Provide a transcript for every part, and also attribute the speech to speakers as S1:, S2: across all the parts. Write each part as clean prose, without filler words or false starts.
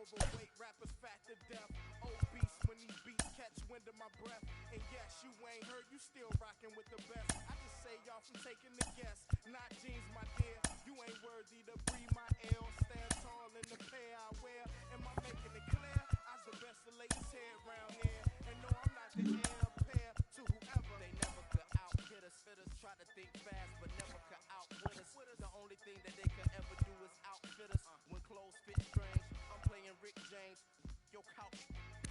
S1: overweight rappers fat to death. Obese when these beats catch wind of my breath. And yes, you ain't heard, you still rocking with the best. I just say y'all from taking the guess. Not jeans, my dear. You ain't worthy to breathe my L. Stand tall in the pair I wear. Am I making it clear? I's the best the latest head round here. And no, I'm not the heir appear to whoever. They never could out-hit us. Fitters try to think fast, but never could outwit us. The only thing that they could ever do is outfit us. When clothes fit strange, I'm playing Rick James. Yo, couch,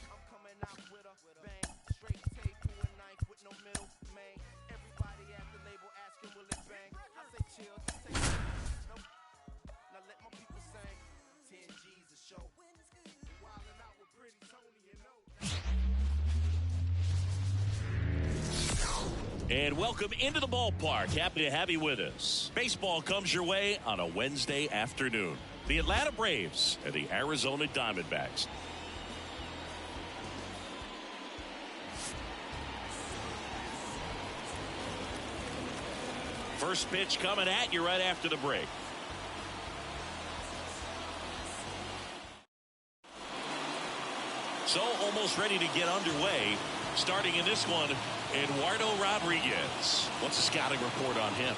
S1: I'm coming out with a bang. Straight tape to a knife with no middle, man. Everybody at the label asking, will it bang? I say chill, take it. Nope. Now let my people sing. 10 G's a show. Wildin' out with Pretty Tony and O.
S2: And welcome into the ballpark. Happy to have you with us. Baseball comes your way on a Wednesday afternoon. The Atlanta Braves and the Arizona Diamondbacks. First pitch coming at you right after the break. So almost ready to get underway. Starting in this one, Eduardo Rodriguez. What's the scouting report on him?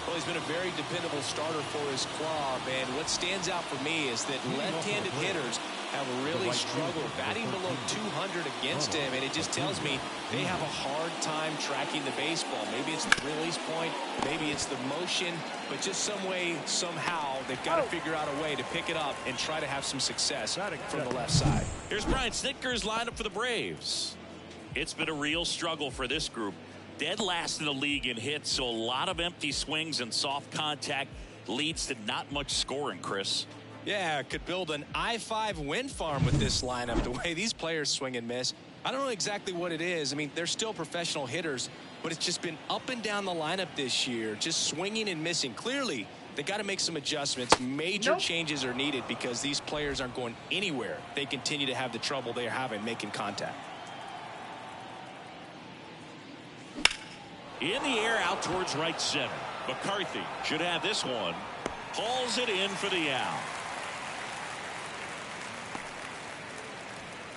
S3: Well, he's been a very dependable starter for his club, and what stands out for me is that left-handed hitters have really struggled batting below 200 against him, and it just tells me they have a hard time tracking the baseball. Maybe it's the release point, maybe it's the motion, but just some way, somehow, they've got to figure out a way to pick it up and try to have some success from the left side.
S2: Here's Brian Snitker's lineup for the Braves. It's been a real struggle for this group. Dead last in the league in hits, so a lot of empty swings and soft contact leads to not much scoring, Chris.
S3: Yeah, could build an I-5 wind farm with this lineup, the way these players swing and miss. I don't know exactly what it is. I mean, they're still professional hitters, but it's just been up and down the lineup this year, just swinging and missing. Clearly, they got to make some adjustments. Major changes are needed because these players aren't going anywhere. They continue to have the trouble they're having making contact.
S2: In the air out towards right center. McCarthy should have this one. Hauls it in for the out.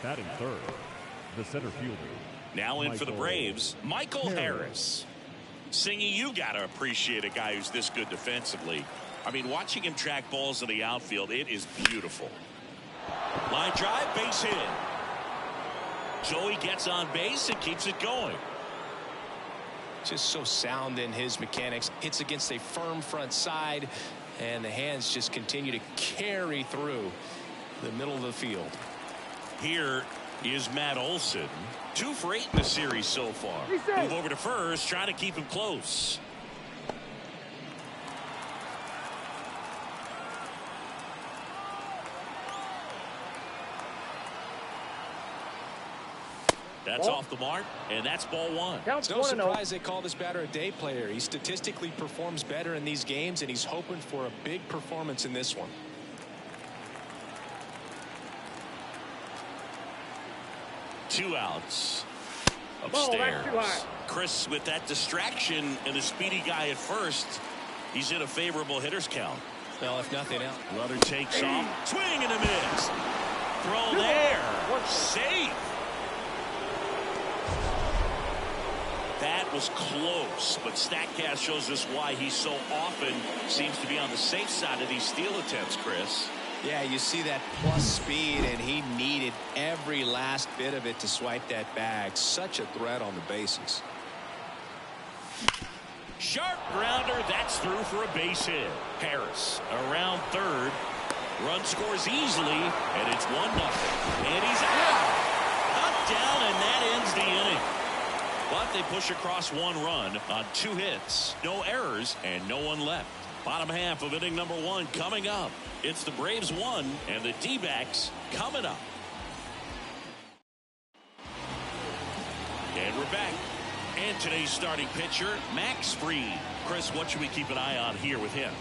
S4: Batting third, the center fielder.
S2: Now in for the Braves, Michael Harris. Singy, you got to appreciate a guy who's this good defensively. I mean, watching him track balls in the outfield, it is beautiful. Line drive, base hit. So he gets on base and keeps it going.
S3: Just so sound in his mechanics. Hits against a firm front side, and the hands just continue to carry through the middle of the field.
S2: Here is Matt Olson. 2 for 8 in the series so far. Move over to first, trying to keep him close. That's off the mark, and that's ball 1.
S3: It's no surprise they call this batter a day player. He statistically performs better in these games, and he's hoping for a big performance in this one.
S2: Two outs. Upstairs. Chris, with that distraction and the speedy guy at first, he's in a favorable hitter's count.
S3: Well, if nothing else.
S2: Rudder takes off. Swing and a miss. Throw there. Safe. That was close, but StatCast shows us why he so often seems to be on the safe side of these steal attempts, Chris.
S3: Yeah, you see that plus speed, and he needed every last bit of it to swipe that bag. Such a threat on the bases.
S2: Sharp grounder, that's through for a base hit. Harris around third. Run scores easily, and it's 1-0. And he's out. Knocked down, and that ends the inning. But they push across 1 run on 2 hits. No errors and no one left. Bottom half of inning number 1 coming up. It's the Braves 1 and the D-backs coming up. And we're back. And today's starting pitcher, Max Fried. Chris, what should we keep an eye on here with him?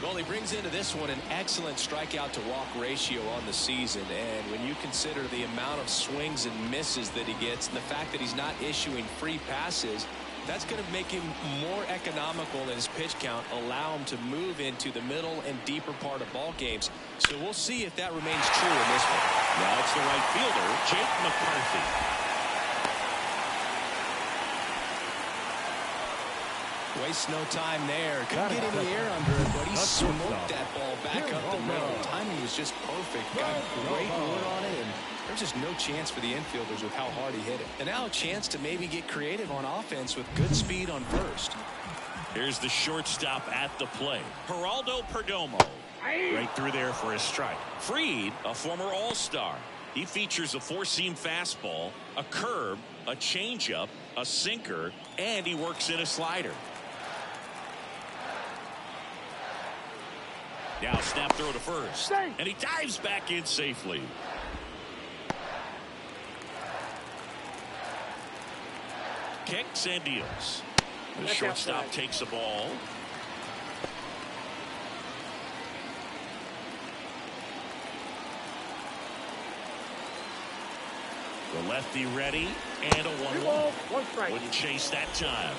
S3: Well, he brings into this one an excellent strikeout to walk ratio on the season, and when you consider the amount of swings and misses that he gets and the fact that he's not issuing free passes, That's going to make him more economical in his pitch count, allow him to move into the middle and deeper part of ball games. So we'll see if that remains true in this one.
S2: Now it's the right fielder, Jake McCarthy.
S3: Wastes no time there. Couldn't get any air under it, but he smoked that ball back up the middle. Timing was just perfect. Got great wood on it, and there's just no chance for the infielders with how hard he hit it. And now a chance to maybe get creative on offense with good speed on first.
S2: Here's the shortstop at the plate, Geraldo Perdomo. Right through there for a strike. Fried, a former All-Star. He features a four-seam fastball, a curve, a changeup, a sinker, and he works in a slider. Now snap throw to first, and he dives back in safely. Kicks and deals. The shortstop takes the ball. The lefty ready, and a 1-1. Wouldn't chase that time.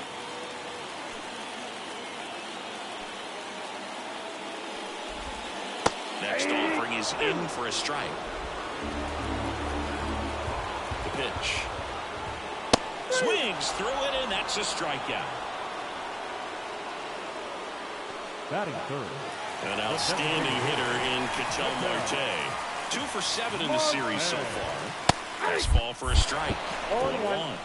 S2: Next offering is in for a strike. The pitch. Swings through it, and that's a strikeout.
S4: Batting third.
S2: An outstanding hitter in Ketel Marte. 2 for 7 in the series so far. Fastball for a strike. 1-1.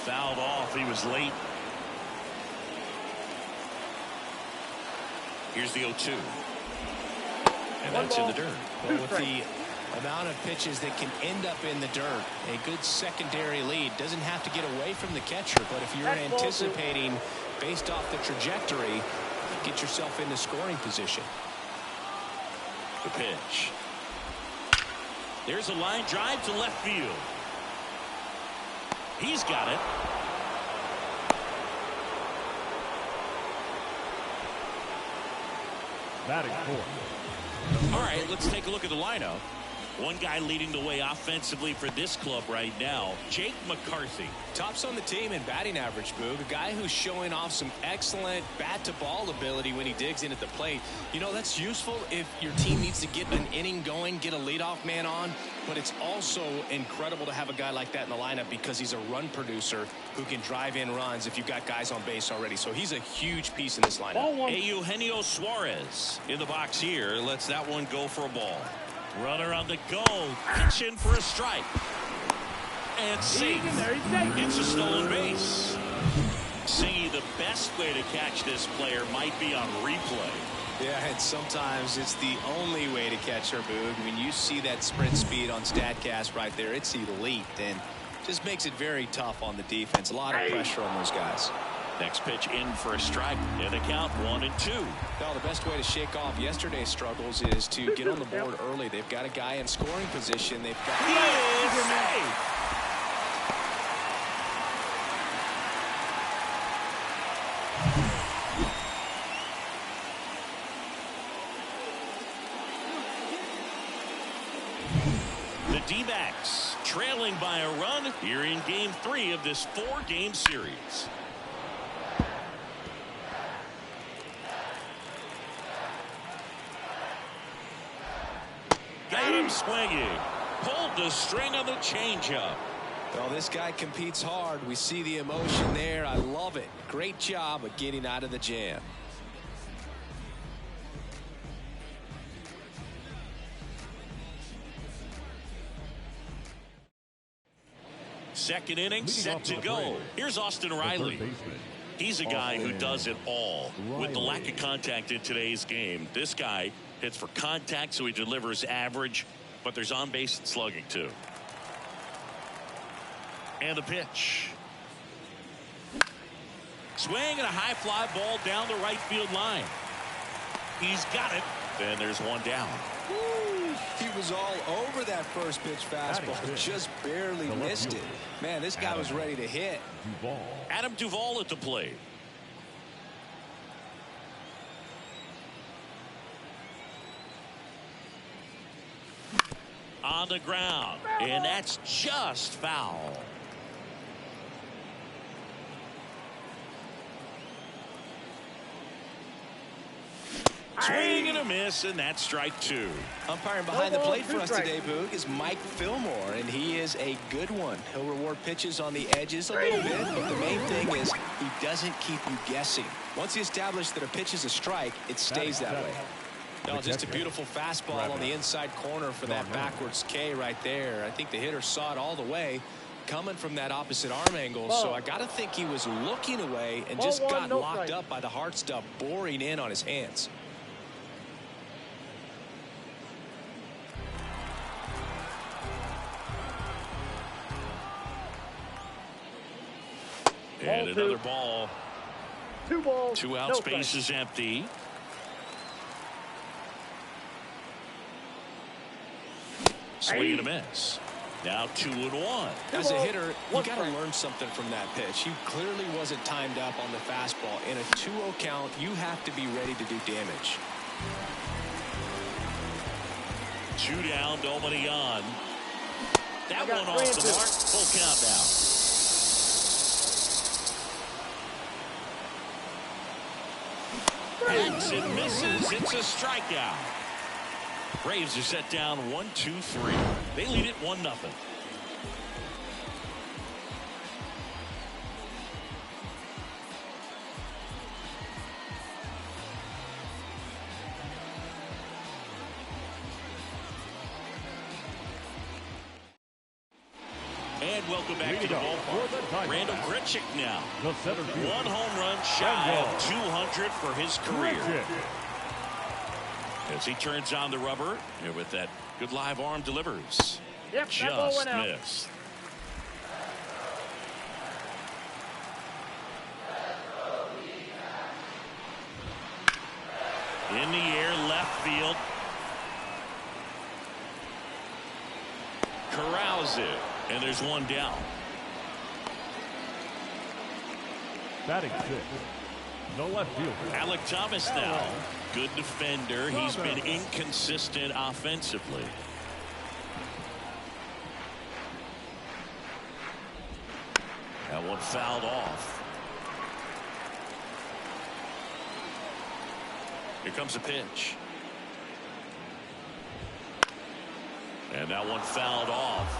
S2: Fouled off. He was late. Here's the 0-2. And that's in the dirt.
S3: Well, with the amount of pitches that can end up in the dirt, a good secondary lead doesn't have to get away from the catcher, but if you're anticipating based off the trajectory, get yourself into scoring position.
S2: The pitch. There's a line drive to left field. He's got it.
S4: Batting fourth.
S2: All right, let's take a look at the lineup. One guy leading the way offensively for this club right now, Jake McCarthy.
S3: Tops on the team in batting average, Boog. A guy who's showing off some excellent bat-to-ball ability when he digs in at the plate. You know, that's useful if your team needs to get an inning going, get a leadoff man on. But it's also incredible to have a guy like that in the lineup because he's a run producer who can drive in runs if you've got guys on base already. So he's a huge piece in this lineup.
S2: Eugenio Suarez in the box here. Lets that one go for a ball. Runner on the go. Pitch in for a strike. And safe. It's a stolen base. See, the best way to catch this player might be on replay.
S3: Yeah, and sometimes it's the only way to catch her, Boog. When you see that sprint speed on StatCast right there, it's elite, and just makes it very tough on the defense. A lot of pressure on those guys.
S2: Next pitch in for a strike, and a count 1-2.
S3: Well, the best way to shake off yesterday's struggles is to get on the board early. They've got a guy in scoring position. They've got
S2: he is safe. The D-backs trailing by a run here in Game 3 of this 4-game series. Got him swinging. Pulled the string on the changeup.
S3: Well, this guy competes hard. We see the emotion there. I love it. Great job of getting out of the jam.
S2: Second inning set to go. Here's Austin Riley. He's a guy who does it all. With the lack of contact in today's game, this guy hits for contact, so he delivers average, but there's on-base and slugging, too. And the pitch. Swing and a high fly ball down the right field line. He's got it. And there's one down.
S3: He was all over that first pitch fastball, just barely missed it. Man, this guy was ready to hit.
S2: Adam Duvall at the plate. On the ground, and that's just foul. Swing and a miss, and that's strike two.
S3: Umpiring behind the plate for us today, Boog, is Mike Fillmore, and he is a good one. He'll reward pitches on the edges a little bit, but the main thing is he doesn't keep you guessing. Once he establishes that a pitch is a strike, it stays that way. No, just a beautiful fastball on the inside corner for that backwards K right there. I think the hitter saw it all the way coming from that opposite arm angle, so I got to think he was looking away and just got locked up by the hard stuff boring in on his hands.
S2: And another ball.
S5: 2 balls.
S2: 2 out, space is empty. Swing and a miss. Now 2-1.
S3: As a hitter, you got to learn something from that pitch. He clearly wasn't timed up on the fastball. In a 2-0 count, you have to be ready to do damage.
S2: 2 down, nobody on. That one off the mark. Full count now. Hacks and misses. It's a strikeout. Braves are set down 1-2-3. They lead it 1-0. And welcome back to the ballpark. Randall Grichuk now. 1 home run shy of 200 for his career. As he turns on the rubber, and with that good live arm delivers. Just missed. In the air, left field. Corrals it, and there's 1 down.
S4: Batting 6. No left field.
S2: Alec Thomas now. Good defender. He's been inconsistent offensively. That one fouled off. Here comes a pitch. And that one fouled off.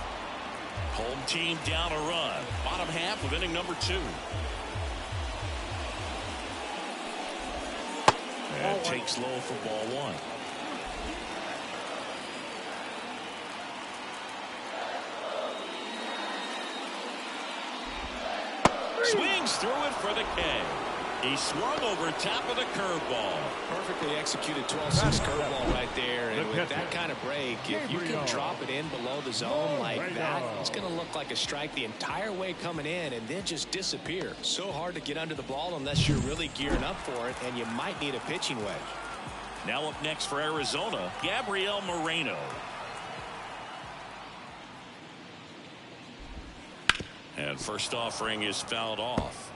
S2: Home team down a run. Bottom half of inning number 2. And takes low for ball 1. Swings through it for the K. He swung over top of the curveball.
S3: Perfectly executed 12-6 curveball right there. And with that kind of break, if you can drop it in below the zone like that, it's going to look like a strike the entire way coming in and then just disappear. So hard to get under the ball unless you're really gearing up for it, and you might need a pitching wedge.
S2: Now up next for Arizona, Gabriel Moreno. And first offering is fouled off.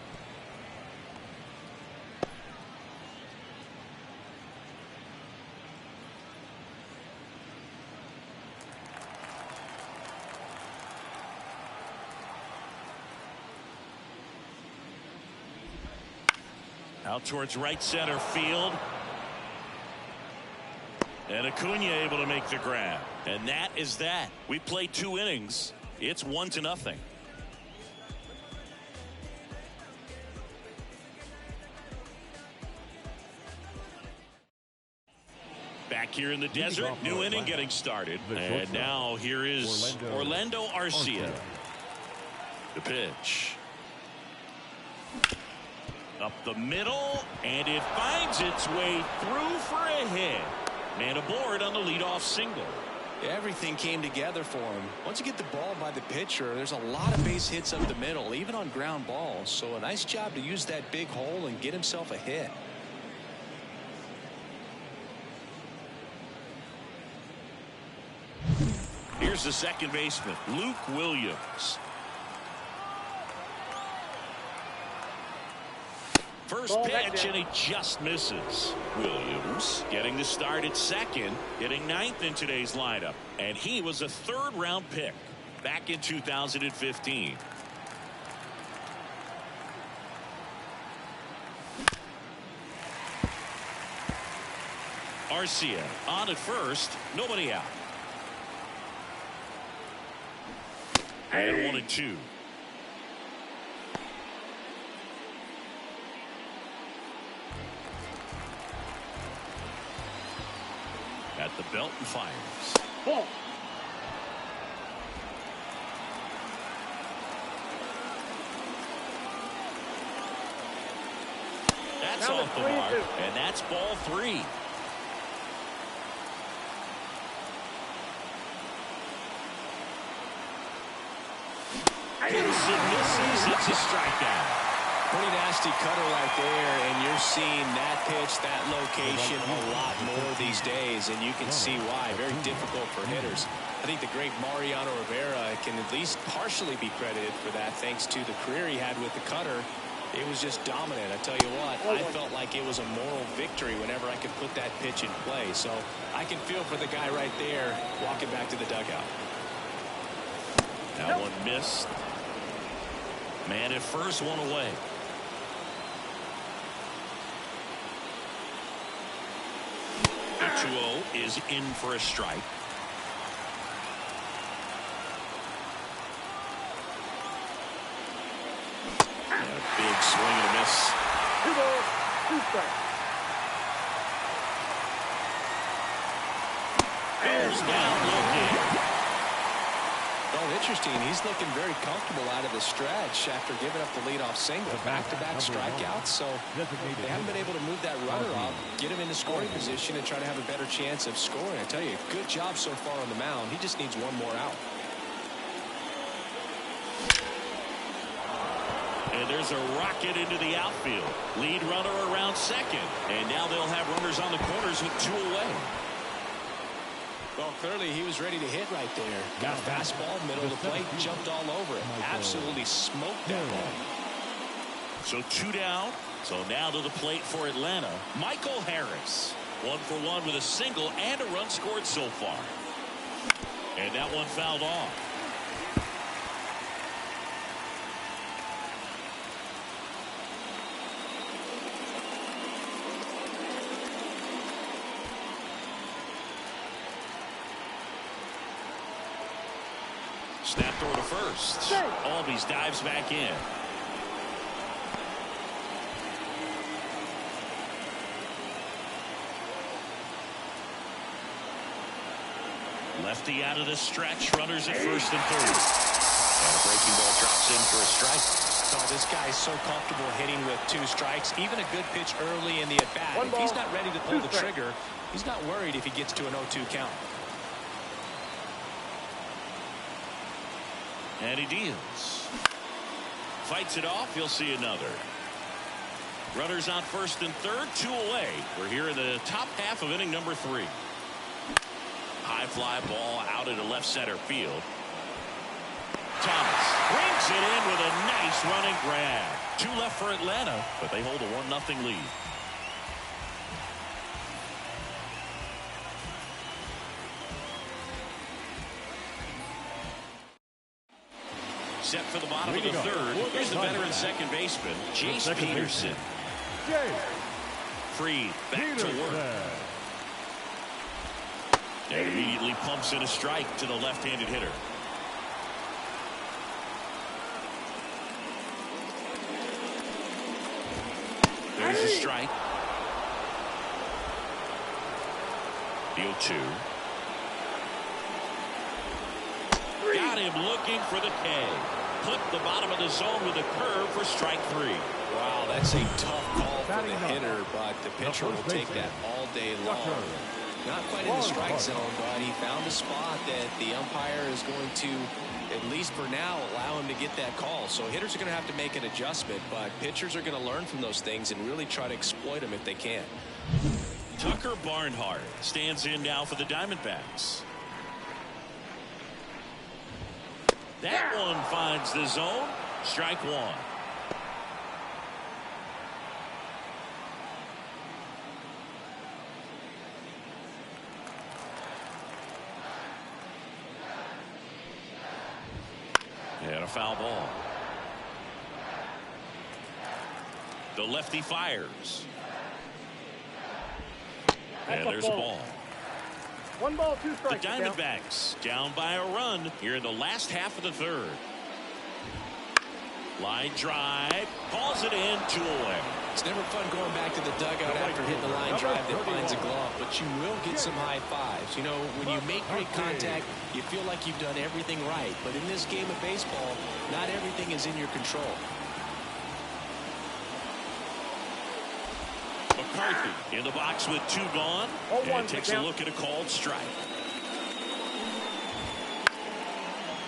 S2: Out towards right center field. And Acuna able to make the grab. And that is that. We played 2 innings. It's 1-0. Back here in the desert, new inning getting started. And now here is Orlando Arcia. The pitch. Up the middle, and it finds its way through for a hit. Man aboard on the leadoff single.
S3: Everything came together for him. Once you get the ball by the pitcher, there's a lot of base hits up the middle, even on ground balls. So a nice job to use that big hole and get himself a hit.
S2: the second baseman, Luke Williams. First pitch, and he just misses. Williams getting the start at second, hitting ninth in today's lineup. And he was a third-round pick back in 2015. Arcia on at first, nobody out. And 1-2. At the belt and fires.
S5: Ball.
S2: That's off the mark, and that's ball 3. Misses. It's a strikeout.
S3: Pretty nasty cutter right there, and you're seeing that pitch, that location a lot more these days, and you can see why. Very difficult for hitters. I think the great Mariano Rivera can at least partially be credited for that, thanks to the career he had with the cutter. It was just dominant. I tell you what, I felt like it was a moral victory whenever I could put that pitch in play. So I can feel for the guy right there walking back to the dugout.
S2: That one missed. Man at first, one away. The 2-0 is in for a strike. And a big swing and a miss.
S5: 2 strikes.
S2: Bears down looking.
S3: Well, interesting. He's looking very comfortable out of the stretch after giving up the leadoff single. Back-to-back strikeouts, so they haven't been able to move that runner up, get him into scoring position, and try to have a better chance of scoring. I tell you, good job so far on the mound. He just needs one more out.
S2: And there's a rocket into the outfield. Lead runner around second. And now they'll have runners on the corners with 2 away.
S3: Well, clearly he was ready to hit right there. Got a fastball, middle of the plate, jumped all over it. Absolutely smoked that ball.
S2: So 2 down. So now to the plate for Atlanta, Michael Harris. 1 for 1 with a single and a run scored so far. And that one fouled off. Snap throw to first. Albies dives back in. Lefty out of the stretch. Runners at first and third. And a breaking ball drops in for a strike.
S3: Oh, this guy is so comfortable hitting with 2 strikes. Even a good pitch early in the at-bat. If he's not ready to pull the trigger, he's not worried if he gets to an 0-2 count.
S2: And he deals. Fights it off. He'll see another. Runners on first and third, 2 away. We're here in the top half of inning number 3. High fly ball out into left center field. Thomas brings it in with a nice running grab. 2 left for Atlanta, but they hold a 1-0 lead. Set for the bottom of the third. Here's the veteran second baseman, Jace Peterson. Free, back to work. And immediately pumps in a strike to the left-handed hitter. There's a strike. The 0-2. Got him looking for the K. Put the bottom of the zone with a curve for strike 3.
S3: Wow, that's a tough call for the hitter, but the pitcher will take that all day long. Not quite in the strike zone, but he found a spot that the umpire is going to, at least for now, allow him to get that call. So hitters are going to have to make an adjustment, but pitchers are going to learn from those things and really try to exploit them if they can.
S2: Tucker Barnhart stands in now for the Diamondbacks. That one finds the zone. Strike one. And a foul ball. The lefty fires. And there's a ball.
S5: 1 ball, 2
S2: The
S5: strikes.
S2: Diamondbacks down by a run here in the last half of the third. Line drive, calls it in, 2 away.
S3: It's never fun going back to the dugout after hitting the line drive that finds a glove, but you will get some high fives. You know, when you make great contact, you feel like you've done everything right. But in this game of baseball, not everything is in your control.
S2: McCarthy in the box with 2 gone, and takes a look at a called strike.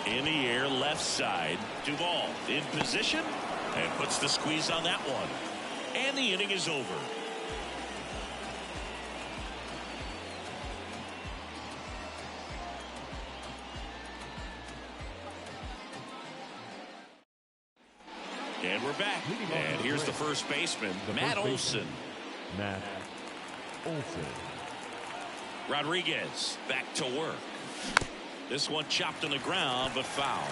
S2: In the air, left side. Duvall in position and puts the squeeze on that one. And the inning is over. And we're back. And here's the first baseman, Matt Olson.
S4: Matt Olson.
S2: Rodriguez back to work. This one chopped on the ground, but foul.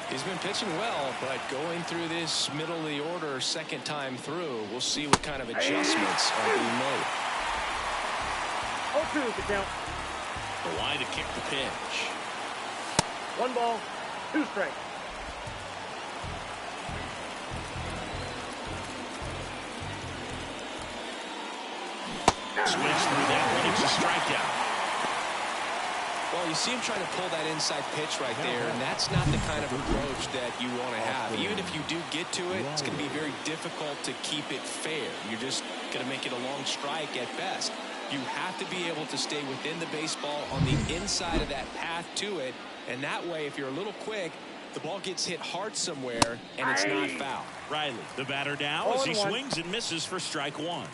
S3: He's been pitching well, but going through this middle of the order second time through, we'll see what kind of adjustments are being made.
S5: 0-2 is the count.
S2: The line to kick the pitch.
S5: 1 ball, 2 strikes.
S2: Swings through that one. It's a strikeout.
S3: Well, you see him trying to pull that inside pitch right there, and that's not the kind of approach that you want to have. Even if you do get to it, it's going to be very difficult to keep it fair. You're just going to make it a long strike at best. You have to be able to stay within the baseball on the inside of that path to it, and that way, if you're a little quick, the ball gets hit hard somewhere, and it's not foul.
S2: Riley, the batter now, as he swings and misses for strike one.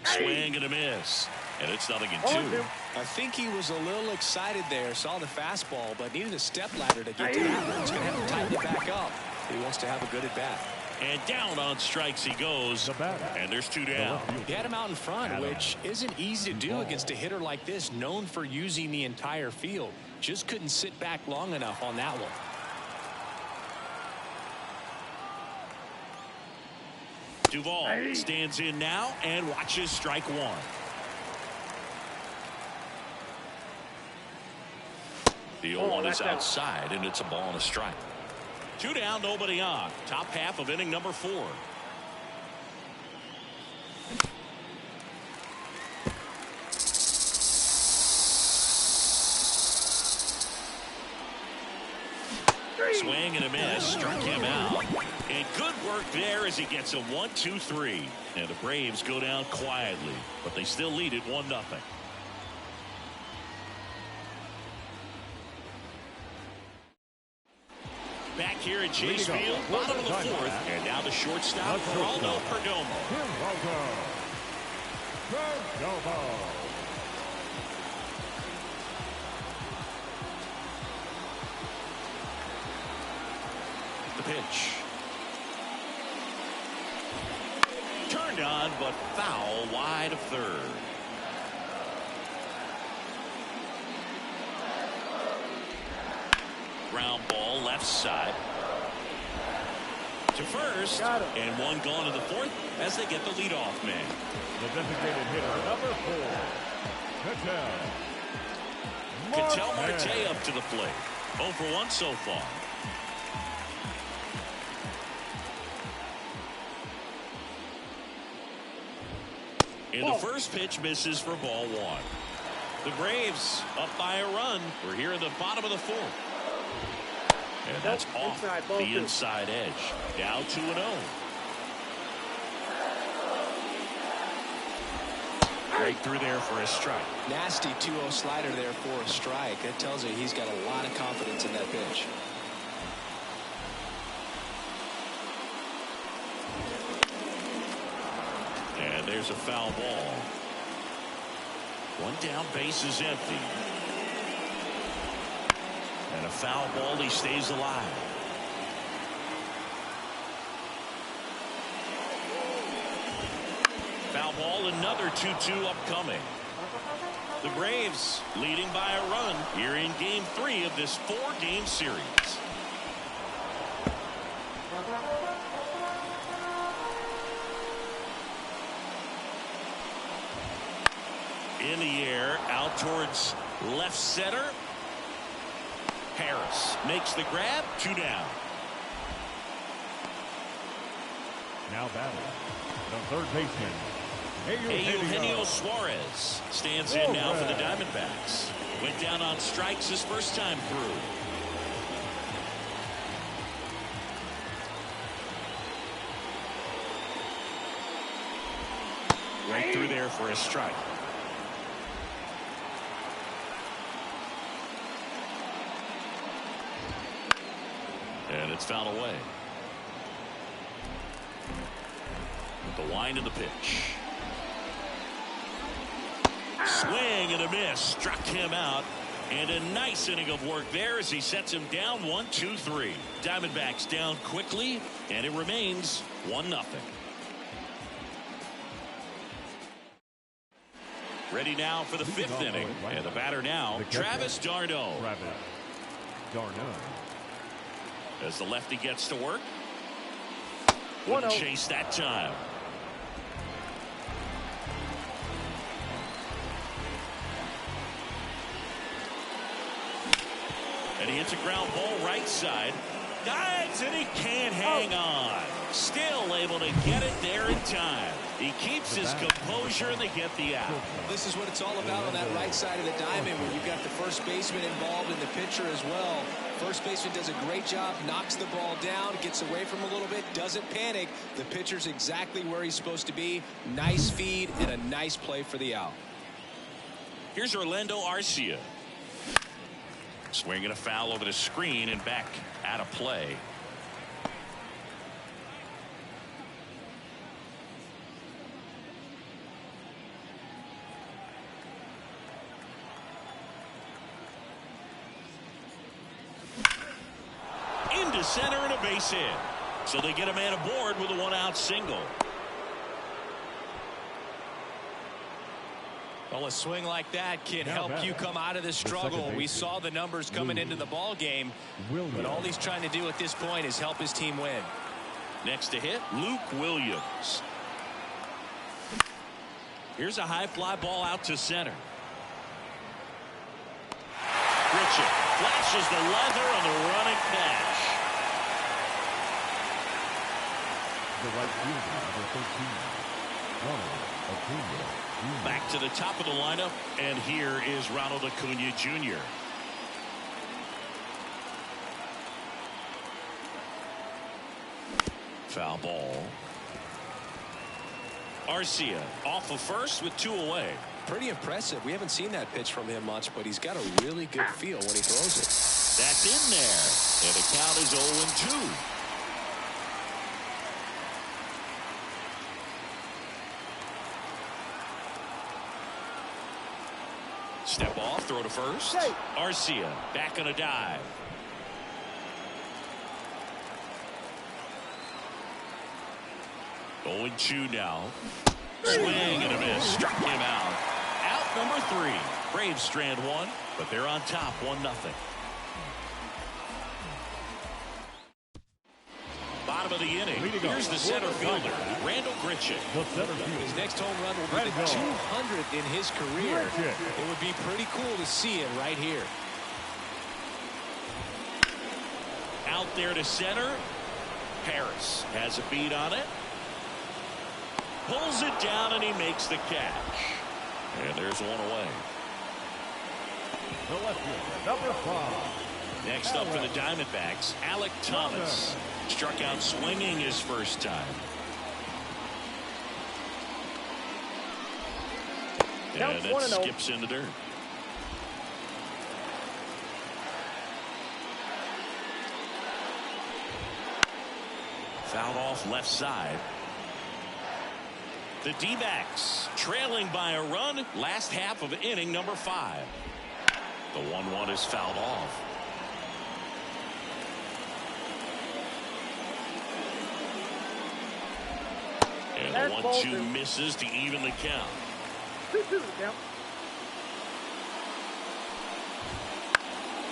S2: Swing and a miss. And it's 0-2.
S3: I think he was a little excited there, saw the fastball, but needed a step ladder to get to that one. He's going to have to tighten it back up. He wants to have a good at bat.
S2: And down on strikes he goes. And there's 2 down.
S3: He had him out in front, which isn't easy to do against a hitter like this, known for using the entire field. Just couldn't sit back long enough on that one.
S2: Duvall stands in now and watches strike one. The 0-1 is outside, and it's a ball and a strike. 2 down, nobody on. Top half of inning number 4. Swing and a miss, struck him out. And good work there as he gets a 1-2-3. And the Braves go down quietly, but they still lead it 1-0. Back here at Chase Field, bottom of the 4th, and now the shortstop, Geraldo Perdomo. The pitch. Turned on, but foul wide of third. Ground ball left side. To first, and 1 gone in the 4th as they get the leadoff man.
S4: The designated hitter, number 4,
S2: Ketel Marte up to the plate. 0 for 1 so far. And the first pitch misses for ball 1. The Braves up by a run. We're here in the bottom of the 4th. And that's off the inside edge. Now 2-0. Right through there for a strike.
S3: Nasty 2-0 slider there for a strike. That tells you he's got a lot of confidence in that pitch.
S2: And there's a foul ball. One down, base is empty. And a foul ball, he stays alive. Foul ball, another 2-2 upcoming. The Braves leading by a run here in Game 3 of this 4-game series. In the air, out towards left center. Harris makes the grab, 2 down.
S4: Now batting, the third baseman,
S2: Eugenio Suarez stands in now for the Diamondbacks. Went down on strikes his first time through. Right through there for a strike. And it's fouled away. The wind of the pitch. Swing and a miss. Struck him out. And a nice inning of work there as he sets him down 1-2-3. Diamondbacks down quickly, and it remains 1-0. Ready now for the 5th inning. And the batter now, Travis d'Arnaud. As the lefty gets to work. Wouldn't chase that time. And he hits a ground ball right side. Dives and he can't hang on. Still able to get it there in time. He keeps his composure and they get the out.
S3: This is what it's all about on that right side of the diamond when you've got the first baseman involved and the pitcher as well. First baseman does a great job, knocks the ball down, gets away from him a little bit, doesn't panic. The pitcher's exactly where he's supposed to be. Nice feed and a nice play for the out.
S2: Here's Orlando Arcia. Swinging a foul over the screen and back out of play. Into center and a base hit. So they get a man aboard with a 1-out single.
S3: Well, a swing like that can help you come out of this struggle. We saw the numbers coming into the ball game, but all he's trying to do at this point is help his team win.
S2: Next to hit, Luke Williams. Here's a high fly ball out to center. Richard flashes the leather on the running catch.
S4: The right fielder, number 13, Ronald Acuna.
S2: Back to the top of the lineup, and here is Ronald Acuna Jr. Foul ball. Arcia off of first with 2 away.
S3: Pretty impressive. We haven't seen that pitch from him much, but he's got a really good feel when he throws it.
S2: That's in there, and the count is 0-2. Step off, throw to first. Arcia back on a dive. Going 2 now. Swing and a miss. Struck him out. Out number 3. Braves strand 1, but they're on top 1-0. Bottom of the inning. Here's the center fielder, Randall Grichuk.
S3: His next home run will be the 200th in his career. It would be pretty cool to see him right here.
S2: Out there to center. Harris has a beat on it. Pulls it down and he makes the catch. And there's 1 away.
S4: The left fielder, number 5.
S2: Next up for the Diamondbacks, Alec Thomas. Struck out swinging his first time. And that skips in the dirt. Fouled off left side. The D-backs trailing by a run. Last half of inning number 5. The 1-1 is fouled off. And the 1-2 misses to even the count.
S5: 2-2 the count.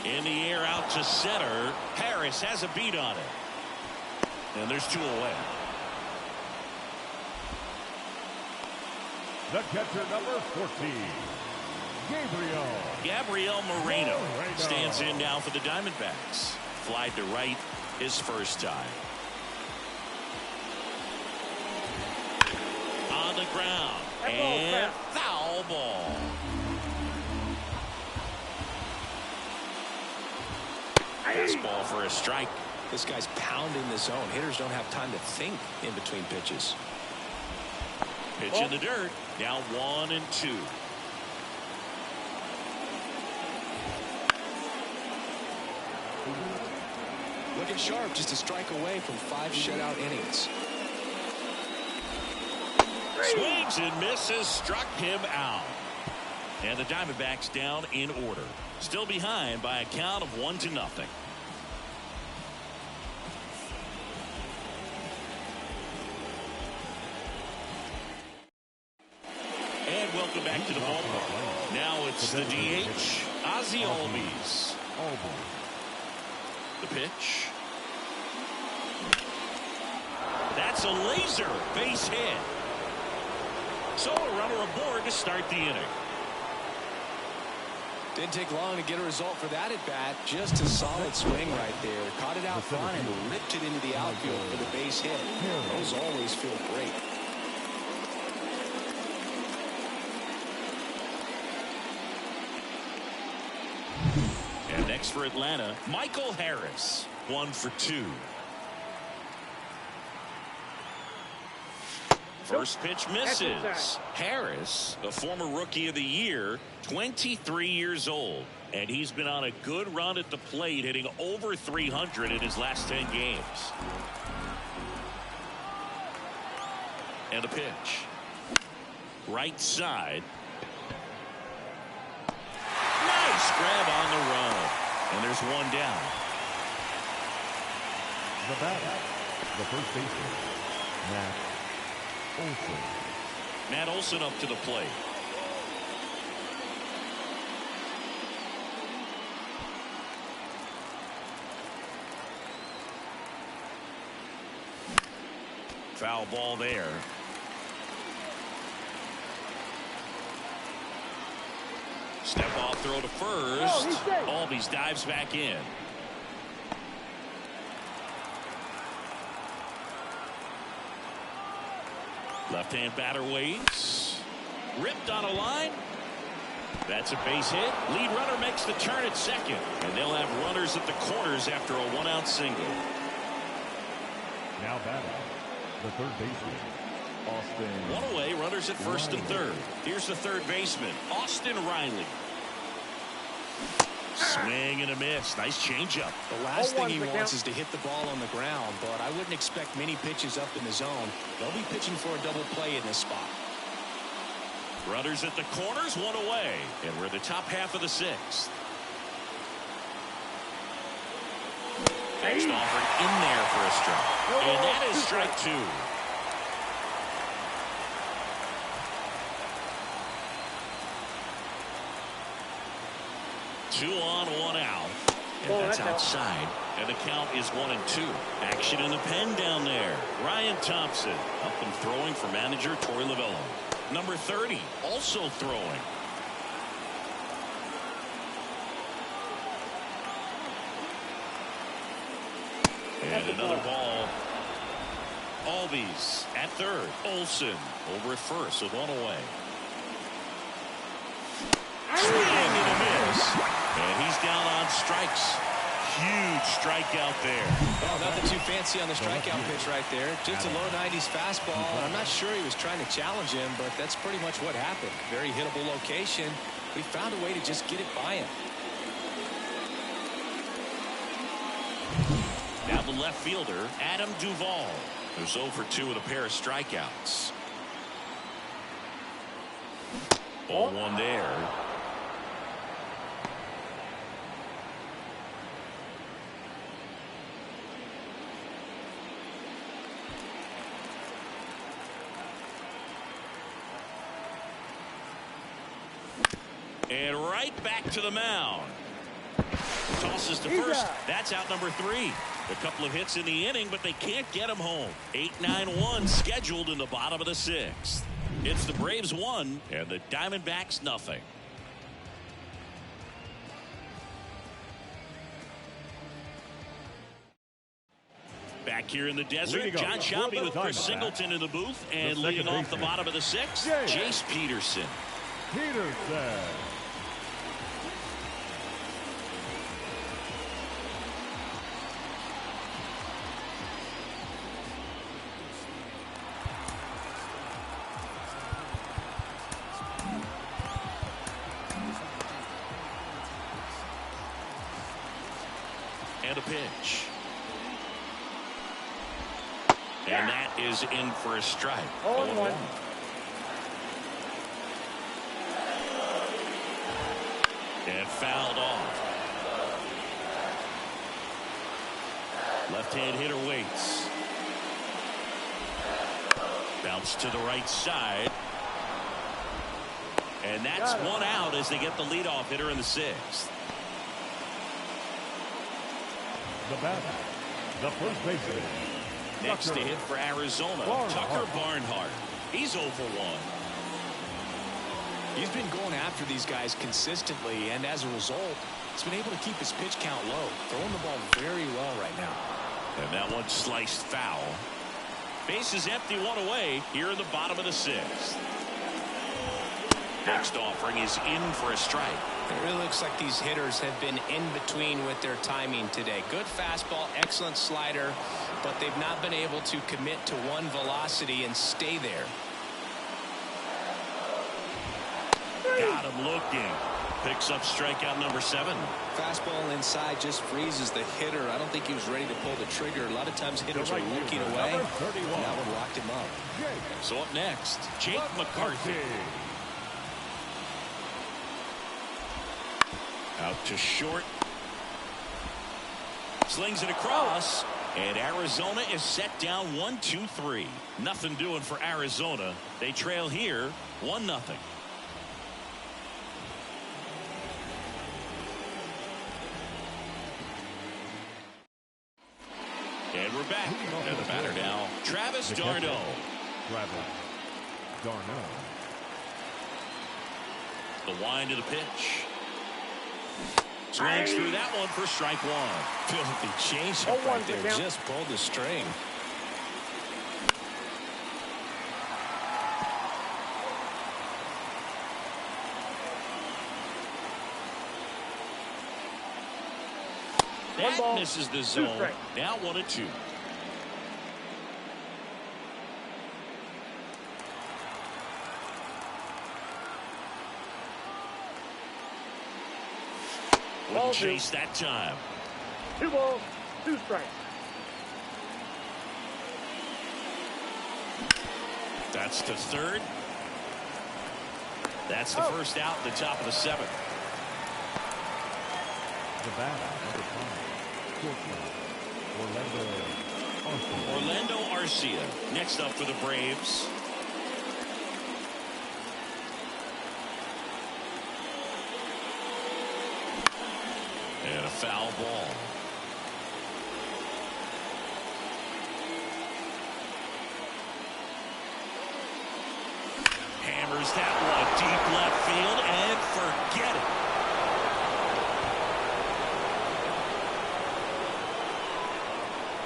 S2: In the air out to center. Harris has a beat on it. And there's 2 away.
S4: The catcher, number 14,
S2: Gabriel Moreno stands in now for the Diamondbacks. Flied to right his first time. On the ground. And foul ball. Fastball for a strike.
S3: This guy's pounding the zone. Hitters don't have time to think in between pitches.
S2: Pitch in the dirt. Now 1-2.
S3: Looking sharp, just a strike away from 5 shutout innings.
S2: Swings and misses, struck him out. And the Diamondbacks down in order. Still behind by a count of 1-0. And welcome back to the ballpark. Now it's the DH, Ozzie Albies. The pitch. That's a laser base hit. So a runner aboard to start the inning.
S3: Didn't take long to get a result for that at bat. Just a solid swing right there. Caught it out front and ripped it into the outfield for the base hit. Those always feel great.
S2: And next for Atlanta, Michael Harris. 1 for 2. First pitch misses. Harris, the former Rookie of the Year, 23 years old. And he's been on a good run at the plate, hitting over 300 in his last 10 games. And the pitch. Right side. Nice grab on the run. And there's 1 down.
S4: The batter, the first baseman,
S2: Matt Olson up to the plate. Foul ball there. Step off throw to first. Albies dives back in. Left-hand batter waits. Ripped on a line. That's a base hit. Lead runner makes the turn at second. And they'll have runners at the corners after a 1-out single.
S4: now batting, the third baseman, Austin.
S2: 1 away, runners at first and third. Here's the third baseman, Austin Riley. Swing and a miss. Nice changeup.
S3: The last thing he wants is to hit the ball on the ground, but I wouldn't expect many pitches up in the zone. They'll be pitching for a double play in this spot.
S2: Runners at the corners, 1 away, and we're the top half of the 6th. Next offered in there for a strike, and that is strike 2. Two on, 1 out. And that's outside. And the count is 1-2. Action in the pen down there. Ryan Thompson up and throwing for manager Torey Lovullo. Number 30 also throwing. And another ball. Albies at third. Olson over at first with 1 away. Swing and a miss. And he's down on strikes. Huge strikeout there.
S3: Well, nothing too fancy on the strikeout pitch right there. Just a low 90s fastball. I'm not sure he was trying to challenge him, but that's pretty much what happened. Very hittable location. He found a way to just get it by him.
S2: Now the left fielder, Adam Duvall, who's 0 for 2 with a pair of strikeouts. 0-1 there. And right back to the mound. Tosses to first. That's out number 3. A couple of hits in the inning, but they can't get him home. 8-9-1 scheduled in the bottom of the 6th. It's the Braves 1 and the Diamondbacks nothing. Back here in the desert, John Shelby with Chris Singleton in the booth, and leading off the bottom of the 6th, Jace Peterson. And a pitch. And that is in for a strike.
S5: 0-1.
S2: And fouled off. Left-hand hitter waits. Bounce to the right side. And that's one out as they get the leadoff hitter in the 6th.
S4: The batter, the first baseman.
S2: Next to hit for Arizona, Tucker Barnhart. He's 0 for 1.
S3: He's been going after these guys consistently, and as a result, he's been able to keep his pitch count low, throwing the ball very well right now.
S2: And that one sliced foul. Base is empty, one away here in the bottom of the 6th. Next offering is in for a strike.
S3: It really looks like these hitters have been in between with their timing today. Good fastball, excellent slider, but they've not been able to commit to one velocity and stay there.
S2: Got him looking. Picks up strikeout number 7.
S3: Fastball inside just freezes the hitter. I don't think he was ready to pull the trigger. A lot of times hitters are looking away. And that one locked him up.
S2: So up next, Jake McCarthy. Out to short. Slings it across. And Arizona is set down 1-2-3. Nothing doing for Arizona. They trail here 1-0. And we're back. And the batter now, Travis d'Arnaud. The wind to the pitch. Swings through that one for strike 1.
S3: Filthy changeup right there. Just pulled the string.
S2: That misses the zone. Now 1-2. Wouldn't chase that time.
S5: 2 balls, 2 strikes.
S2: That's to third. That's the first out at the top of the 7th.
S4: The batter, number 5,
S2: Orlando Arcia next up for the Braves. And a foul ball. Hammers that one deep left field and forget it.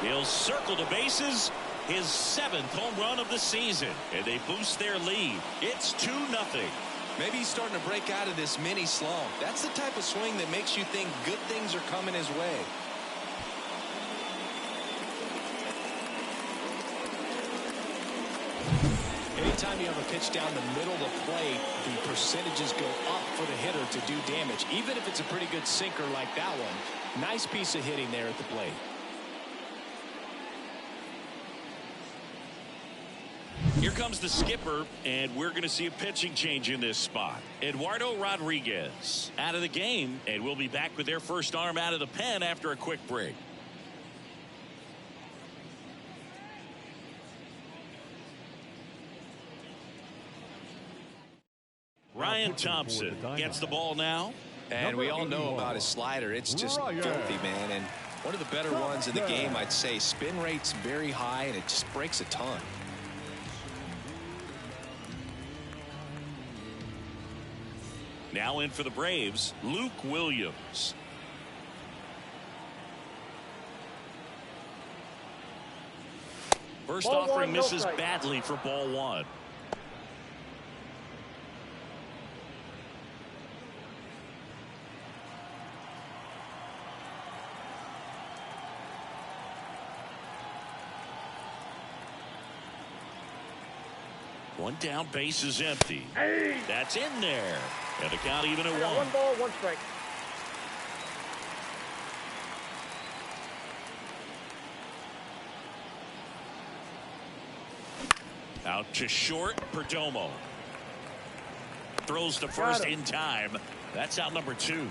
S2: He'll circle the bases. His 7th home run of the season. And they boost their lead. It's 2-0.
S3: Maybe he's starting to break out of this mini slump. That's the type of swing that makes you think good things are coming his way. Anytime you have a pitch down the middle of the plate, the percentages go up for the hitter to do damage, even if it's a pretty good sinker like that one. Nice piece of hitting there at the plate.
S2: Here comes the skipper, and we're going to see a pitching change in this spot. Eduardo Rodriguez out of the game, and we'll be back with their first arm out of the pen after a quick break. Ryan Thompson gets the ball now.
S3: And we all know about his slider. It's just filthy, man. And one of the better ones in the game, I'd say. Spin rate's very high, and it just breaks a ton.
S2: Now in for the Braves, Luke Williams. First offering misses badly for ball one. One down, base is empty.
S5: Hey.
S2: That's in there. And the count even at one.
S5: 1 ball, 1 strike.
S2: Out to short, Perdomo. Throws to first in time. That's out number 2.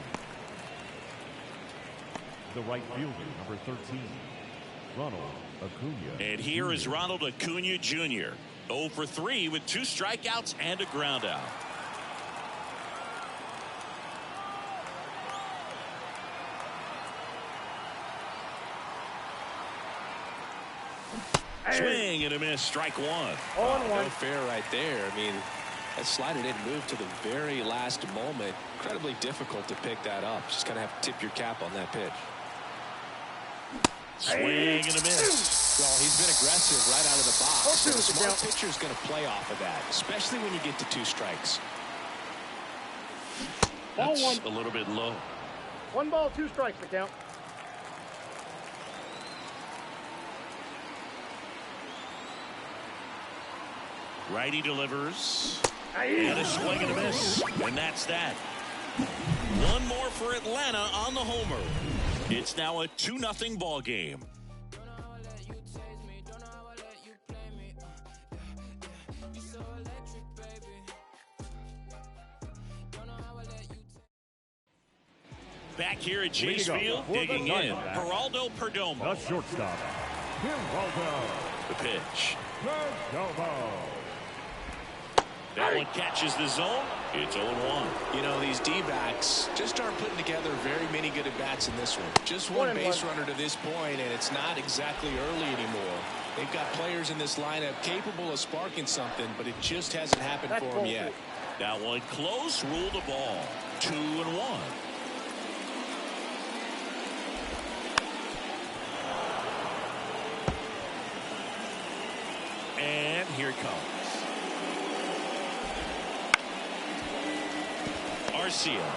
S4: The right fielder, number 13, Ronald Acuna.
S2: And here is Ronald Acuna Jr. 0 for 3 with 2 strikeouts and a ground out. Swing and a miss, strike one.
S3: No fair right there. I mean, that slider didn't move to the very last moment. Incredibly difficult to pick that up. Just kind of have to tip your cap on that pitch.
S2: Swing and a miss.
S3: Well, he's been aggressive right out of the box. So the smart pitcher is going to play off of that, especially when you get to 2 strikes.
S2: That's a little bit low.
S5: 1 ball, 2 strikes the count.
S2: Righty delivers. And a swing and a miss. And that's that. One more for Atlanta on the homer. It's now a 2-0 ball game. Back here at Chase Field, digging in, Geraldo Perdomo.
S4: The shortstop, Geraldo.
S2: The pitch.
S4: Perdomo.
S2: That one catches the zone. It's 0-1.
S3: You know, these D-backs just aren't putting together very many good at-bats in this one. Just one base runner to this point, and it's not exactly early anymore. They've got players in this lineup capable of sparking something, but it just hasn't happened for them yet.
S2: That one close, rule the ball. 2-1. And here it comes. Garcia.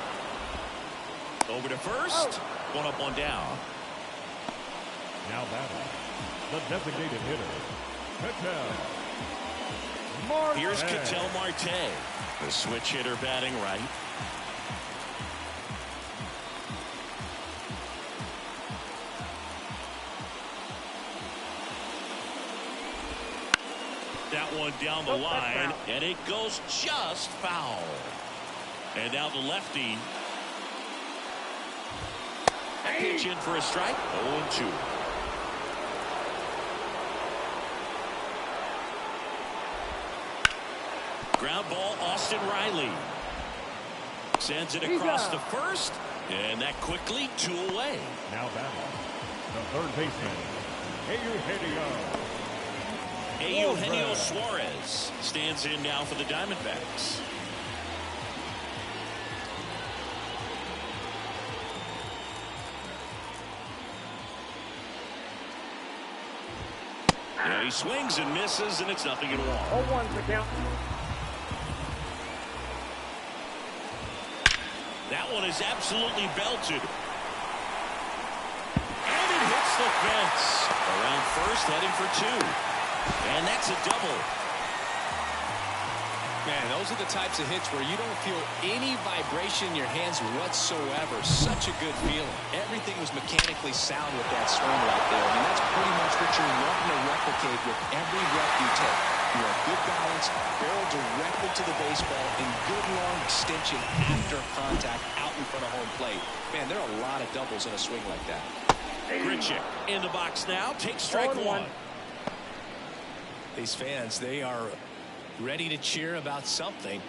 S2: Over to first. 1 up, 1 down.
S4: Now batting, the designated hitter, Ketel Marte.
S2: Here's Ketel Marte, the switch hitter batting right. That one down the line, and it goes just foul. And now the lefty. Pitch in for a strike. 0-2. Ground ball, Austin Riley. Sends it across the first. And that quickly 2 away.
S4: Now batting, the third baseman,
S2: Eugenio Suarez stands in now for the Diamondbacks. Yeah, he swings and misses, and it's 0-1.
S5: 0-1's the count.
S2: That one is absolutely belted. And it hits the fence. Around first, heading for 2. And that's a double.
S3: Man, those are the types of hits where you don't feel any vibration in your hands whatsoever. Such a good feeling. Everything was mechanically sound with that swing right there. I mean, that's pretty much what you're wanting to replicate with every rep you take. You have good balance, barrel directly to the baseball, and good long extension after contact out in front of home plate. Man, there are a lot of doubles in a swing like that.
S2: Grichuk in the box now. Takes strike one.
S3: These fans, they are ready to cheer about something.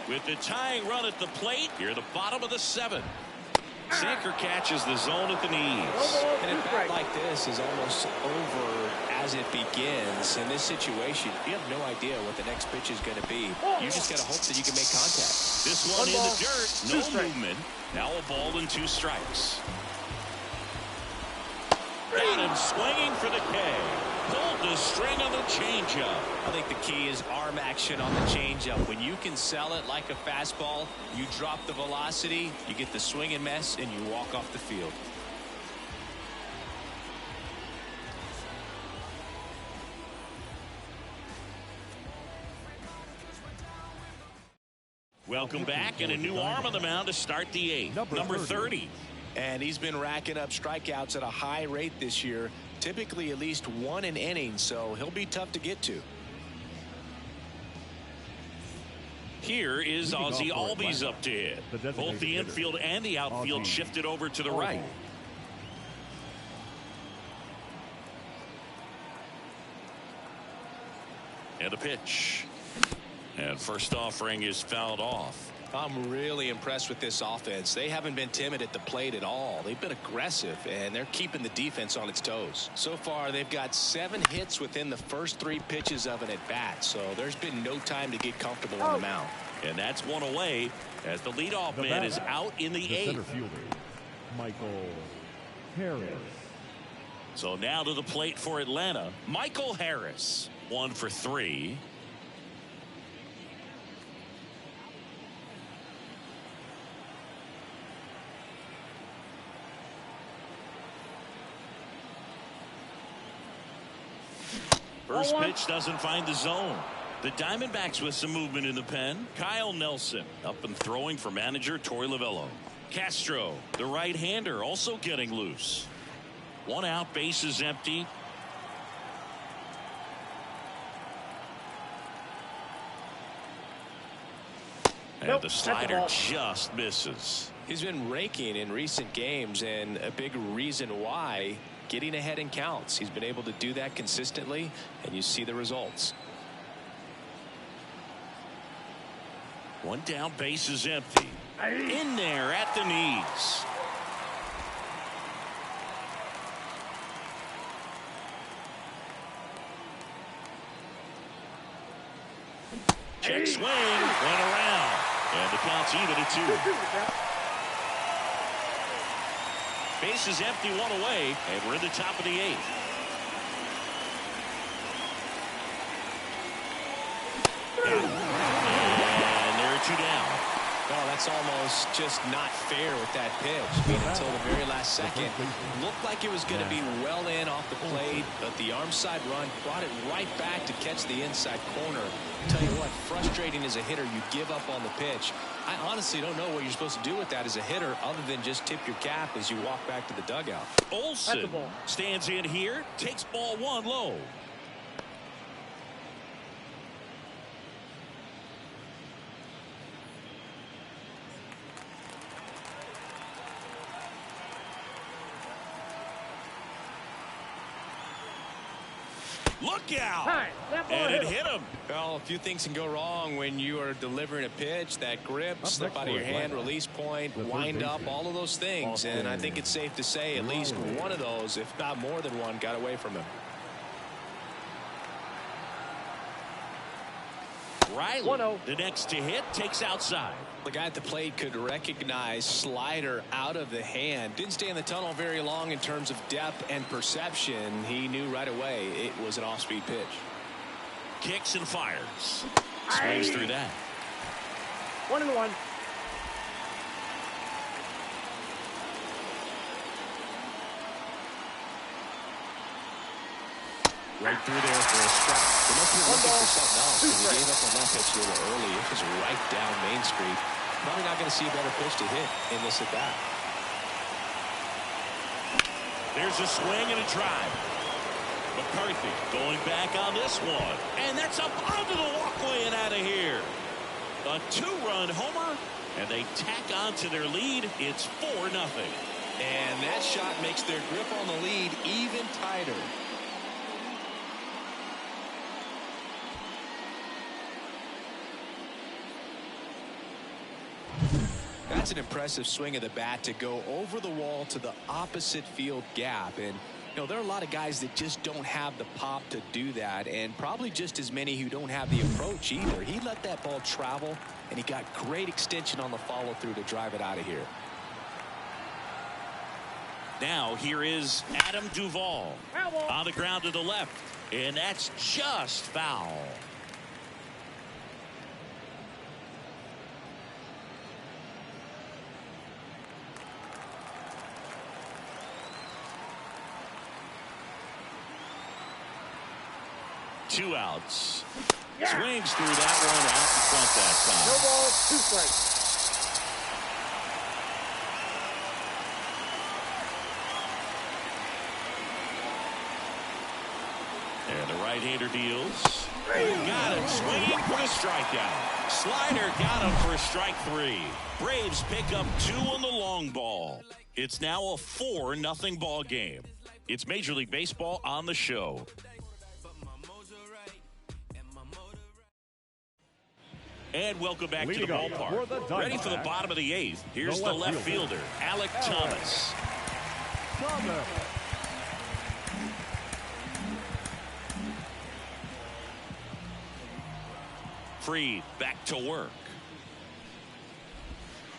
S2: With the tying run at the plate, here the bottom of the 7th. Sinker catches the zone at the knees.
S3: And a bat like this is almost over as it begins. In this situation, you have no idea what the next pitch is going to be. You just got to hope that you can make contact.
S2: This one in the dirt, no movement. Now a ball and 2 strikes. Got him swinging for the K. Pulled the string on the changeup.
S3: I think the key is arm action on the changeup. When you can sell it like a fastball, you drop the velocity, you get the swing and miss, and you walk off the field.
S2: Welcome back, and a new arm on the mound to start the 8th. Number 30.
S3: And he's been racking up strikeouts at a high rate this year, typically at least 1 an inning, so he'll be tough to get to.
S2: Here is Ozzie Albies up to hit. Both the infield and the outfield shifted over to the right. And a pitch. And first offering is fouled off.
S3: I'm really impressed with this offense. They haven't been timid at the plate at all. They've been aggressive, and they're keeping the defense on its toes. So far, they've got 7 hits within the first 3 pitches of an at-bat, so there's been no time to get comfortable on the mound.
S2: And that's one away as the leadoff man is out in the 8th.
S4: Center fielder, Michael Harris.
S2: So now to the plate for Atlanta, Michael Harris. 1 for 3. First pitch doesn't find the zone. The Diamondbacks with some movement in the pen. Kyle Nelson up and throwing for manager Torey Lovullo. Castro, the right-hander, also getting loose. 1 out, base is empty. And the slider just misses.
S3: He's been raking in recent games, and a big reason why, getting ahead in counts. He's been able to do that consistently, and you see the results.
S2: 1 down, base is empty. In there at the knees. Check swing, went around, and the count's even at 2. Base is empty, 1 away, and we're in the top of the 8th. And there are 2 down.
S3: Oh, that's almost just not fair with that pitch. I mean, until the very last second. Looked like it was going to be well in off the plate, but the arm side run brought it right back to catch the inside corner. Tell you what, frustrating as a hitter, you give up on the pitch. I honestly don't know what you're supposed to do with that as a hitter other than just tip your cap as you walk back to the dugout.
S2: Olsen stands in here, takes ball 1 low. Look out! And it hit him.
S3: Well, a few things can go wrong when you are delivering a pitch. That grip, slip out of your hand, release point, wind up, all of those things. And I think it's safe to say at least one of those, if not more than one, got away from him.
S2: Riley, the next to hit, takes outside.
S3: The guy at the plate could recognize slider out of the hand. Didn't stay in the tunnel very long in terms of depth and perception. He knew right away it was an off-speed pitch.
S2: Kicks and fires. Swings through that.
S5: 1-1.
S3: Right through there for a strike. They must be looking for something else because he gave up on that pitch a little early. It was right down Main Street. Probably not going to see a better pitch to hit in this at bat.
S2: There's a swing and a drive. McCarthy going back on this one. And that's up onto the walkway and out of here. A 2-run homer, and they tack on to their lead. It's 4-0.
S3: And that shot makes their grip on the lead even tighter. That's an impressive swing of the bat to go over the wall to the opposite field gap. And, you know, there are a lot of guys that just don't have the pop to do that, and probably just as many who don't have the approach either. He let that ball travel, and he got great extension on the follow-through to drive it out of here.
S2: Now here is Adam Duvall on the ground to the left, and that's just foul. Two outs. Swings through that one out in front that time.
S5: No ball, 2 strikes.
S2: And the right-hander deals. Got him swinging for a strikeout. Slider got him for a strike 3. Braves pick up 2 on the long ball. It's now a 4-0 ball game. It's Major League Baseball on the show. And welcome back to the ballpark. Ready for the bottom of the 8th. Here's the left fielder, Alec Thomas. Fried back to work.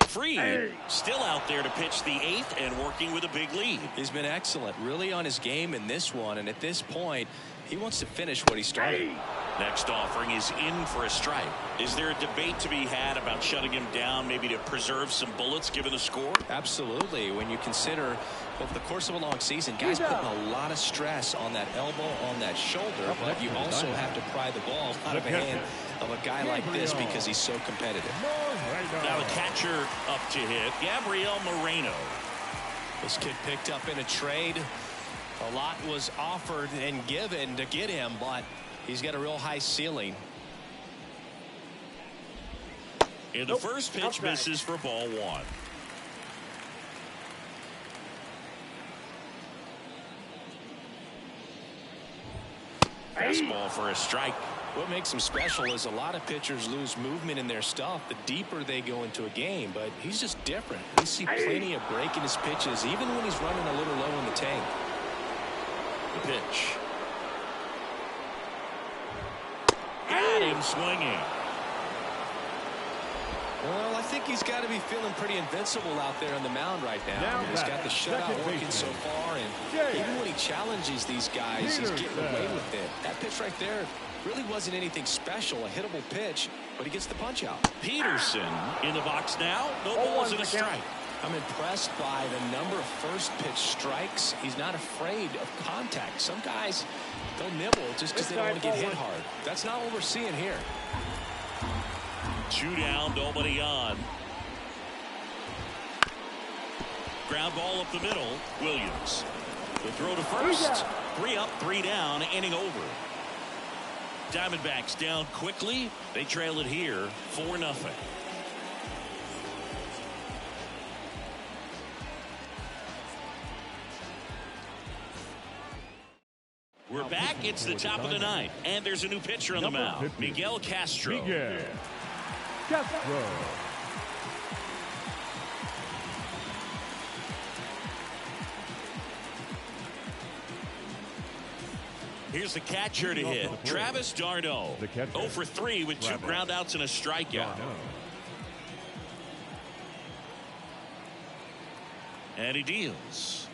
S2: Fried still out there to pitch the 8th and working with a big lead.
S3: He's been excellent, really on his game in this one, and at this point, he wants to finish what he started.
S2: Next offering is in for a strike. Is there a debate to be had about shutting him down, maybe to preserve some bullets given the score?
S3: Absolutely. When you consider over the course of a long season, guys putting a lot of stress on that elbow, on that shoulder, but you also have to pry the ball out of the hand of a guy like this because he's so competitive.
S2: Now the catcher up to hit, Gabriel Moreno.
S3: This kid picked up in a trade. A lot was offered and given to get him, but he's got a real high ceiling.
S2: And the first pitch misses for ball 1. Fastball for a strike.
S3: What makes him special is a lot of pitchers lose movement in their stuff the deeper they go into a game, but he's just different. We see plenty of break in his pitches, even when he's running a little low in the tank.
S2: The pitch. Got him swinging.
S3: Well, I think he's got to be feeling pretty invincible out there on the mound right now. He's got the shutout working so far, and even when he challenges these guys, he's getting away with it. That pitch right there really wasn't anything special, a hittable pitch, but he gets the punch out.
S2: Peterson in the box now. No balls and a strike.
S3: I'm impressed by the number of first pitch strikes. He's not afraid of contact. Some guys, they'll nibble just because they don't want to get hit hard. That's not what we're seeing here.
S2: 2 down, nobody on. Ground ball up the middle. Williams. The throw to first. 3 up, 3 down, inning over. Diamondbacks down quickly. They trail it here 4-0. We're back. It's the top of the 9th, and there's a new pitcher on the mound, Miguel Castro. Here's the catcher to hit, Travis d'Arnaud. 0 for 3 with 2 groundouts and a strikeout. And he deals.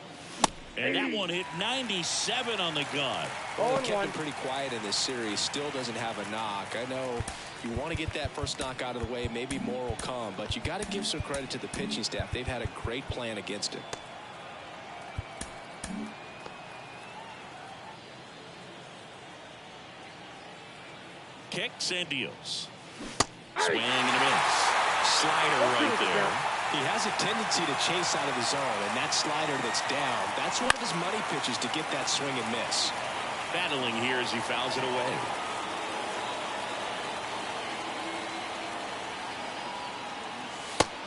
S2: And that one hit 97 on the gun.
S3: Well, they kept him pretty quiet in this series. Still doesn't have a knock. I know you want to get that first knock out of the way. Maybe more will come. But you got to give some credit to the pitching staff. They've had a great plan against it.
S2: Kicks and deals. Swing and a miss. Slider right there.
S3: He has a tendency to chase out of the zone, and that slider that's down, that's one of his money pitches to get that swing and miss.
S2: battling here as he fouls it away.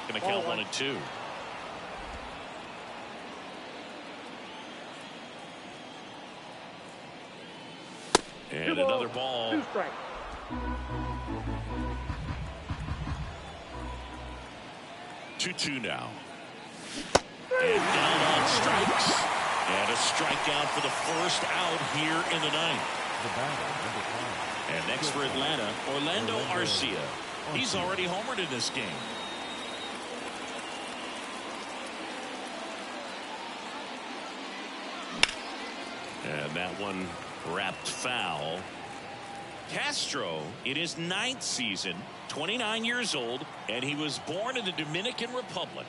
S2: Going to count 1 and 2. And another ball.
S5: 2 strikes.
S2: 2-2 now. And down on strikes. And a strikeout for the first out here in the ninth. And next for Atlanta, Orlando Arcia. He's already homered in this game. And that one wrapped foul. Castro in his 9th season, 29 years old, and he was born in the Dominican Republic.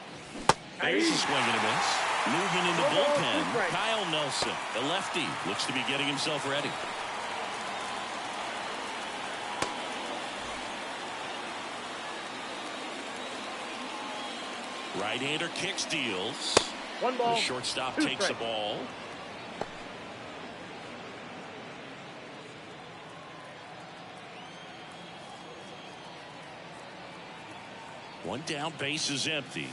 S2: There's a swing and a miss. Moving in the bullpen, Kyle Nelson, the lefty, looks to be getting himself ready. Right-hander kicks, deals.
S5: 1 ball.
S2: The shortstop
S5: 2
S2: takes the
S5: strikes.
S2: ball. One down, base is empty.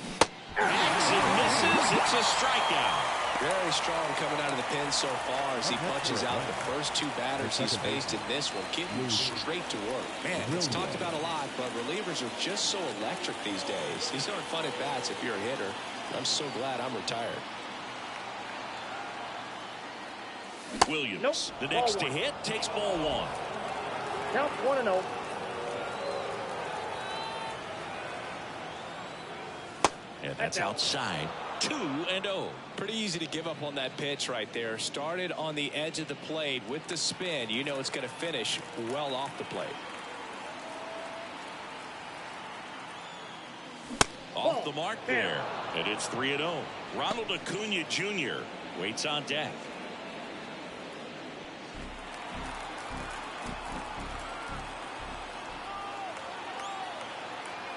S2: It misses. It's a strikeout.
S3: Very strong coming out of the pen so far as he punches out the first 2 batters he's faced in this one, getting straight to work. Man, it's talked about a lot, but relievers are just so electric these days. These aren't fun at bats if you're a hitter. I'm so glad I'm retired.
S2: Williams, the next to hit, takes ball 1.
S5: Count 1 and 0.
S2: And that's outside. 2-0.
S3: Pretty easy to give up on that pitch right there. Started on the edge of the plate with the spin. You know it's going to finish well off the plate.
S2: Off the mark there. And it's 3-0. Ronald Acuna Jr. waits on deck.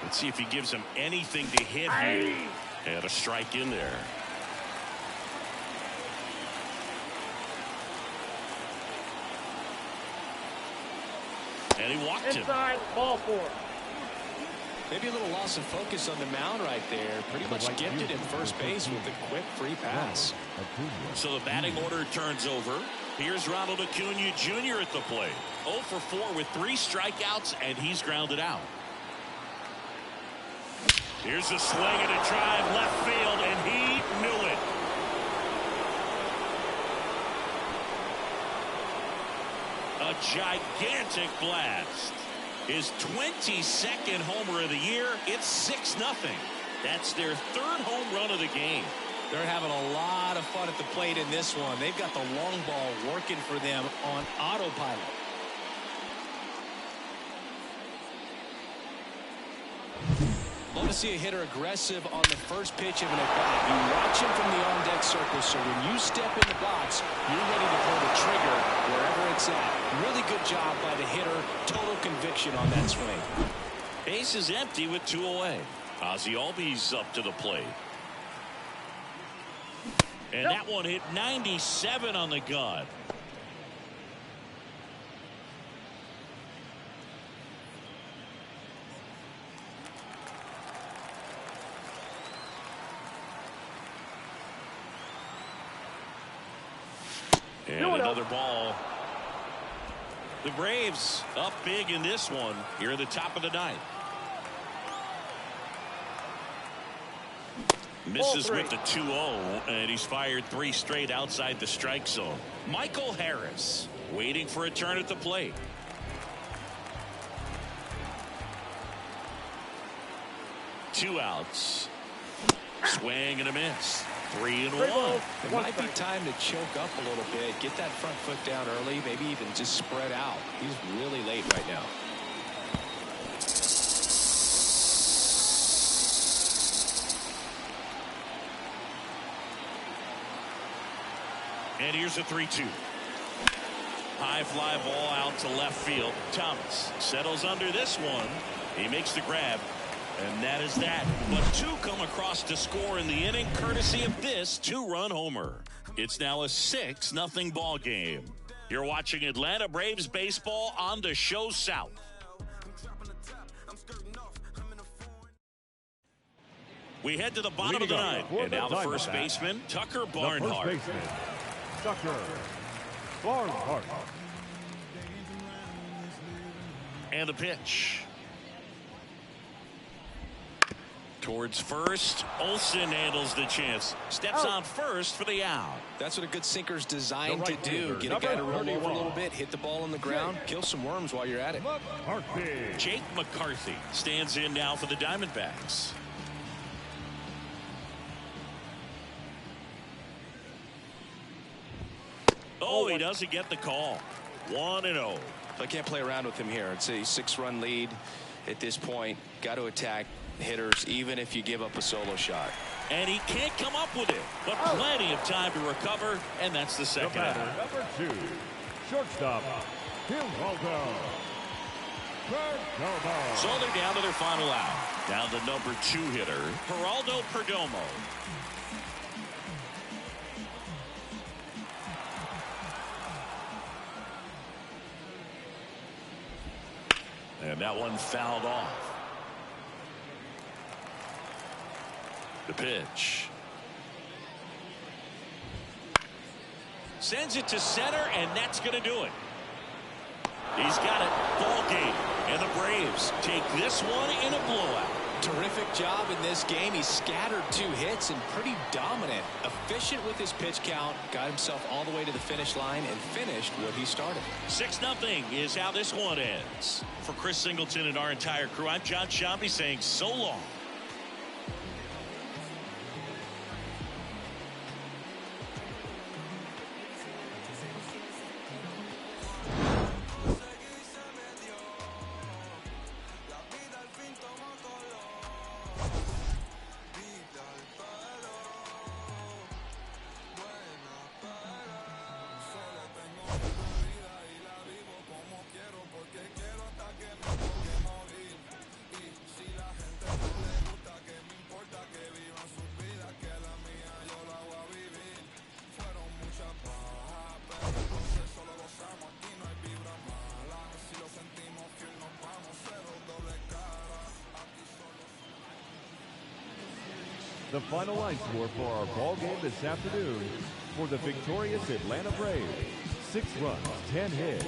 S2: Let's see if he gives him anything to hit here. And a strike in there. And he walked him.
S5: Inside, ball 4.
S3: Maybe a little loss of focus on the mound right there. Pretty much gifted him first base with a quick free pass.
S2: So the batting order turns over. Here's Ronald Acuna Jr. at the plate. 0 for 4 with 3 strikeouts, and he's grounded out. Here's a swing and a drive left field, and he knew it. A gigantic blast. His 22nd homer of the year. It's 6-0. That's their 3rd home run of the game.
S3: They're having a lot of fun at the plate in this one. They've got the long ball working for them on autopilot. Love to see a hitter aggressive on the first pitch of an at-bat. You watch him from the on-deck circle, so when you step in the box, you're ready to pull the trigger wherever it's at. Really good job by the hitter. Total conviction on that swing.
S2: Base is empty with 2 away. Ozzie Albies up to the plate. And that one hit 97 on the gun. And another ball. The Braves up big in this one here at the top of the ninth. Misses with the 2-0, and he's fired 3 straight outside the strike zone. Michael Harris waiting for a turn at the plate. Two outs. Swing and a miss. 3-1.
S3: It might be time to choke up a little bit, get that front foot down early, maybe even just spread out. He's really late right now.
S2: And here's a 3-2. High fly ball out to left field. Thomas settles under this one. He makes the grab. And that is that. But 2 come across to score in the inning, courtesy of this 2-run homer. It's now a 6-0 ball game. You're watching Atlanta Braves baseball on the Show South. We head to the bottom of the ninth, and now the first baseman, Tucker Barnhart.
S4: The first baseman, Tucker Barnhart.
S2: And the pitch. Towards first, Olsen handles the chance. Steps on first for the out.
S3: That's what a good sinker's designed to do. Get a guy to roll over a little bit, hit the ball on the ground, kill some worms while you're at it.
S2: Jake McCarthy stands in now for the Diamondbacks. Oh, he doesn't get the call. 1-0.
S3: I can't play around with him here. It's a 6-run lead at this point. Got to attack hitters even if you give up a solo shot.
S2: And he can't come up with it, but plenty of time to recover, and that's the second out.
S4: Number 2, shortstop, Geraldo.
S2: So they're down to their final out. Down to number 2 hitter, Geraldo Perdomo. And that one fouled off. The pitch. Sends it to center, and that's going to do it. He's got it. Ball game. And the Braves take this one in a blowout.
S3: Terrific job in this game. He scattered 2 hits and pretty dominant. Efficient with his pitch count. Got himself all the way to the finish line and finished what he started.
S2: 6-0 is how this one ends. For Chris Singleton and our entire crew, I'm John Shambi saying so long.
S4: The final line score for our ball game this afternoon for the victorious Atlanta Braves. 6 runs, 10 hits.